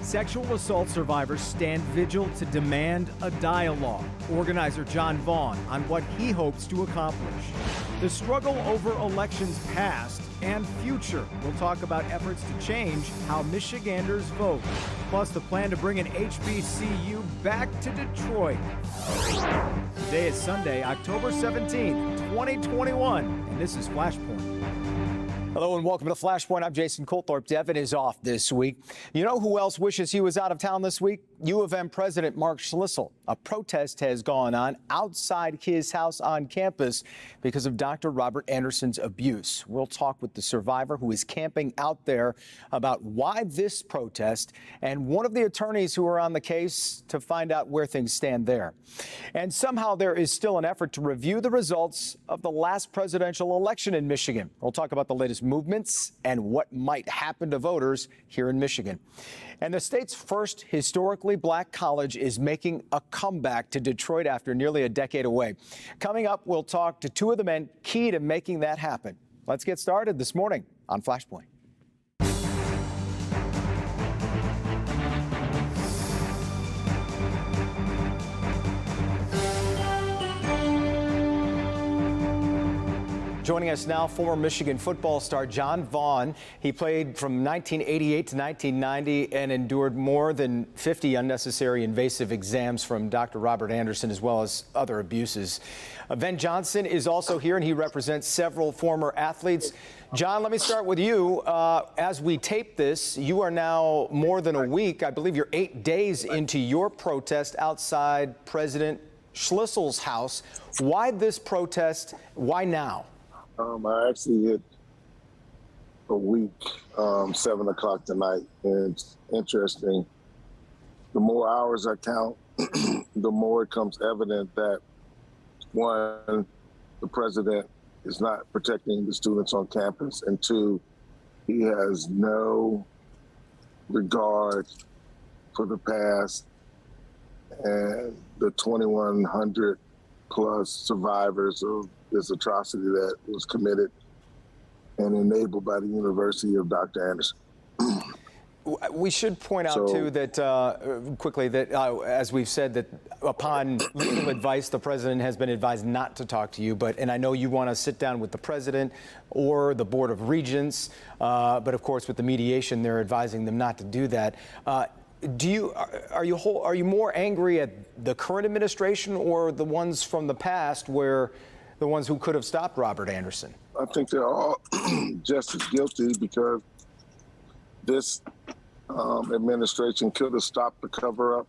Sexual assault survivors stand vigil to demand a dialogue. Organizer John Vaughn on what he hopes to accomplish. The struggle over elections past and future. We'll talk about efforts to change how Michiganders vote. Plus, the plan to bring an HBCU back to Detroit. Today is Sunday, October 17th, 2021, and this is Flashpoint. Hello and welcome to Flashpoint. I'm Jason Colthorpe. Devin is off this week. You know who else wishes he was out of town this week? U of M President Mark Schlissel. A protest has gone on outside his house on campus because of Dr. Robert Anderson's abuse. We'll talk with the survivor who is camping out there about why this protest and one of the attorneys who are on the case to find out where things stand there. And somehow there is still an effort to review the results of the last presidential election in Michigan. We'll talk about the latest movements and what might happen to voters here in Michigan. And the state's first historically black college is making a comeback to Detroit after nearly a decade away. Coming up, we'll talk to two of the men key to making that happen. Let's get started this morning on Flashpoint. Joining us now, former Michigan football star John Vaughn. He played from 1988 to 1990 and endured more than 50 unnecessary invasive exams from Dr. Robert Anderson, as well as other abuses. Ven Johnson is also here, and he represents several former athletes. John, let me start with you. As we tape this, you are now more than a week, I believe you're 8 days into your protest outside President Schlissel's house. Why this protest? Why now? I actually hit a week, 7 o'clock tonight, and it's interesting. The more hours I count, the more it becomes evident that, one, the president is not protecting the students on campus, and two, he has no regard for the past and the 2,100 plus survivors of this atrocity that was committed and enabled by the University of Dr. Anderson. We should point out, too, that quickly that as we've said, that upon legal advice, the president has been advised not to talk to you. And I know you want to sit down with the president or the Board of Regents. But of course, with the mediation, they're advising them not to do that. Are you more angry at the current administration or the ones from the past, where the ones who could have stopped Robert Anderson? I think they're all just as guilty, because this administration could have stopped the cover-up,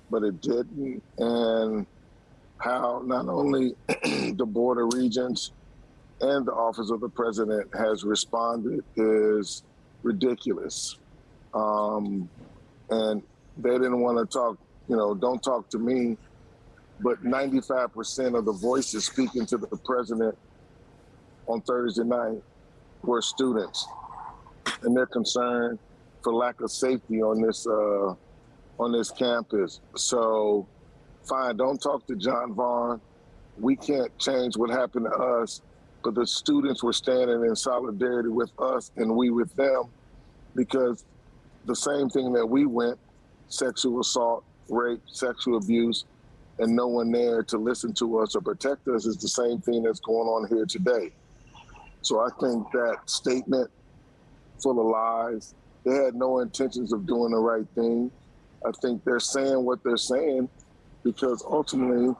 but it didn't. And how not only the Board of Regents and the Office of the President has responded is ridiculous. And they didn't want to talk, don't talk to me. But 95% of the voices speaking to the president on Thursday night were students, and they're concerned for lack of safety on this campus. So, fine, don't talk to John Vaughn. We can't change what happened to us, but the students were standing in solidarity with us and we with them, because the same thing that we went, sexual assault, rape, sexual abuse, and no one there to listen to us or protect us, is the same thing that's going on here today. So I think that statement, full of lies, they had no intentions of doing the right thing. I think they're saying what they're saying because ultimately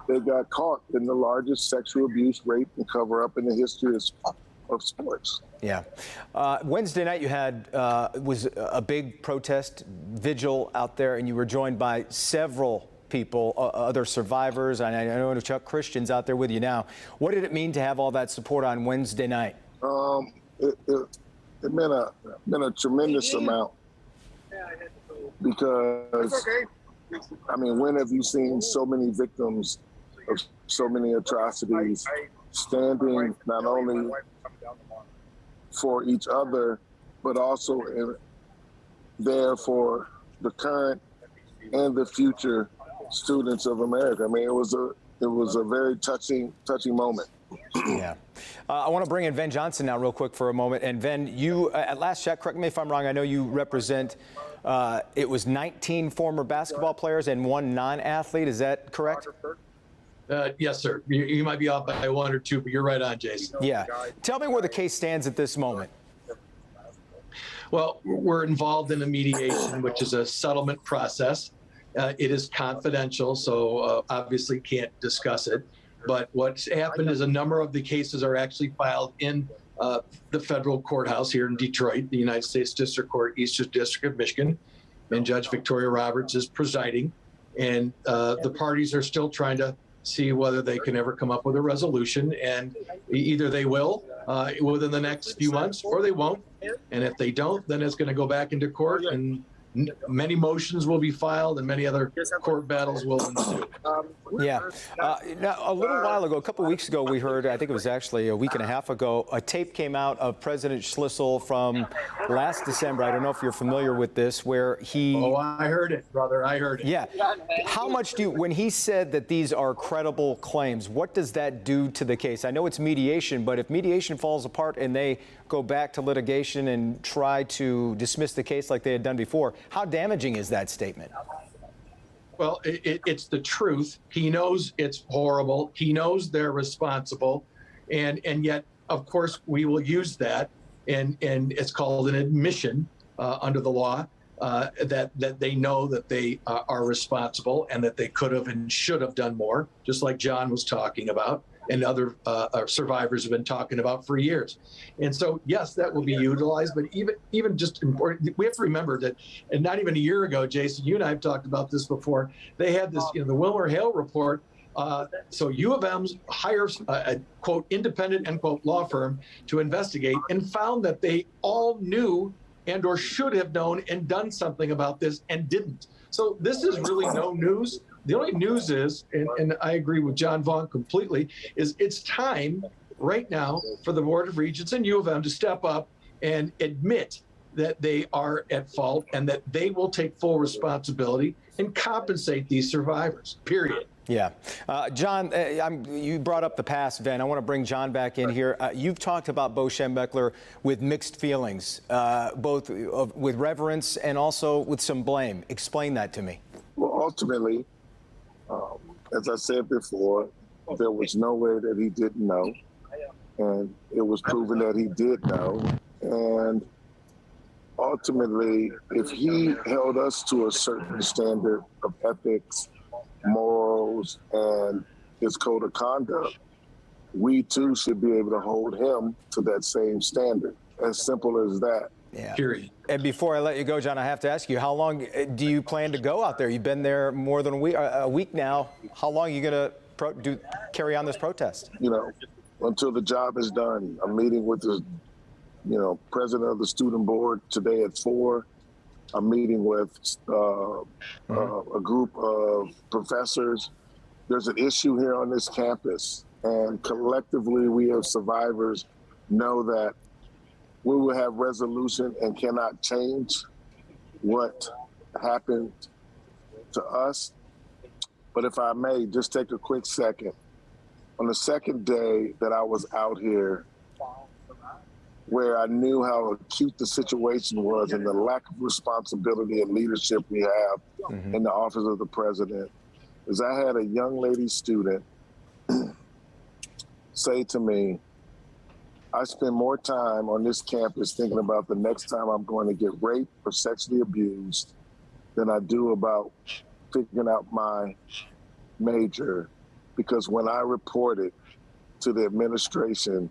they got caught in the largest sexual abuse, rape, and cover-up in the history of sports. Yeah. Wednesday night you had was a big protest vigil out there, and you were joined by several people, other survivors, and I know Chuck Christian's out there with you now. What did it mean to have all that support on Wednesday night? It meant a tremendous amount, because, when have you seen so many victims of so many atrocities standing not only for each other, but also there for the current and the future students of America. It was a very touching moment. Yeah. I want to bring in Ven Johnson now real quick for a moment. And Ven, you, at last check, correct me if I'm wrong, I know you represent it was 19 former basketball players and one non-athlete. Is that correct? Yes, sir. You might be off by one or two, but you're right on, Jason. Yeah. Tell me where the case stands at this moment. Well, we're involved in a mediation, which is a settlement process. It is confidential, so obviously can't discuss it. But what's happened is a number of the cases are actually filed in the federal courthouse here in Detroit, the United States District Court, Eastern District of Michigan, and Judge Victoria Roberts is presiding. And the parties are still trying to see whether they can ever come up with a resolution. And either they will within the next few months or they won't. And if they don't, then it's going to go back into court and many motions will be filed and many other court battles will ensue. Yeah. Now, a little while ago, a couple of weeks ago, we heard, I think it was actually a week and a half ago, a tape came out of President Schlissel from last December. I don't know if you're familiar with this, where he... Oh, I heard it, brother. I heard it. Yeah. How much do you, when he said that these are credible claims, what does that do to the case? I know it's mediation, but if mediation falls apart and they go back to litigation and try to dismiss the case like they had done before, how damaging is that statement? Well, it's the truth. He knows it's horrible. He knows they're responsible. And yet, of course, we will use that. And it's called an admission under the law that they know that they are responsible and that they could have and should have done more, just like John was talking about and other survivors have been talking about for years. And so, yes, that will be utilized. But even just important, we have to remember that, and not even a year ago, Jason, you and I have talked about this before. They had this, the Wilmer Hale report. So U of M hires a quote independent end quote law firm to investigate and found that they all knew and or should have known and done something about this and didn't. So this is really no news. The only news is, and I agree with John Vaughn completely, is it's time right now for the Board of Regents and U of M to step up and admit that they are at fault and that they will take full responsibility and compensate these survivors, period. Yeah. John, you brought up the past, Ven. I want to bring John back in here. You've talked about Bo Schembechler with mixed feelings, both with reverence and also with some blame. Explain that to me. Well, ultimately, as I said before, there was no way that he didn't know. And it was proven that he did know. And ultimately, if he held us to a certain standard of ethics, morals, and his code of conduct, we too should be able to hold him to that same standard. As simple as that. Yeah. Period. And before I let you go, John, I have to ask you, how long do you plan to go out there? You've been there more than a week now. How long are you going to carry on this protest? Until the job is done. I'm meeting with the, president of the student board today at 4. I'm meeting with a group of professors. There's an issue here on this campus, and collectively we as survivors know that we will have resolution and cannot change what happened to us. But if I may, just take a quick second. On the second day that I was out here, where I knew how acute the situation was and the lack of responsibility and leadership we have in the office of the president, is I had a young lady student say to me, I spend more time on this campus thinking about the next time I'm going to get raped or sexually abused than I do about figuring out my major, because when I reported to the administration,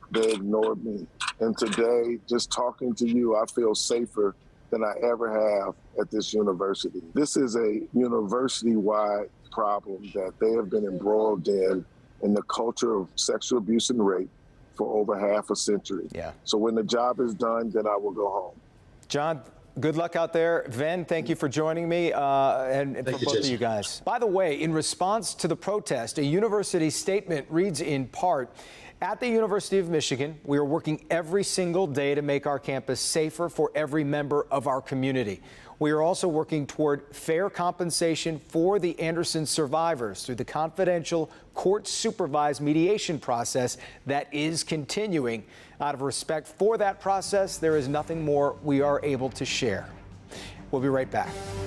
they ignored me. And today, just talking to you, I feel safer than I ever have at this university. This is a university-wide problem that they have been embroiled in the culture of sexual abuse and rape for over half a century. Yeah. So when the job is done, then I will go home. John, good luck out there. Ven, thank you for joining me and for both of you guys. By the way, in response to the protest, a university statement reads in part, at the University of Michigan, we are working every single day to make our campus safer for every member of our community. We are also working toward fair compensation for the Anderson survivors through the confidential court-supervised mediation process that is continuing. Out of respect for that process, there is nothing more we are able to share. We'll be right back.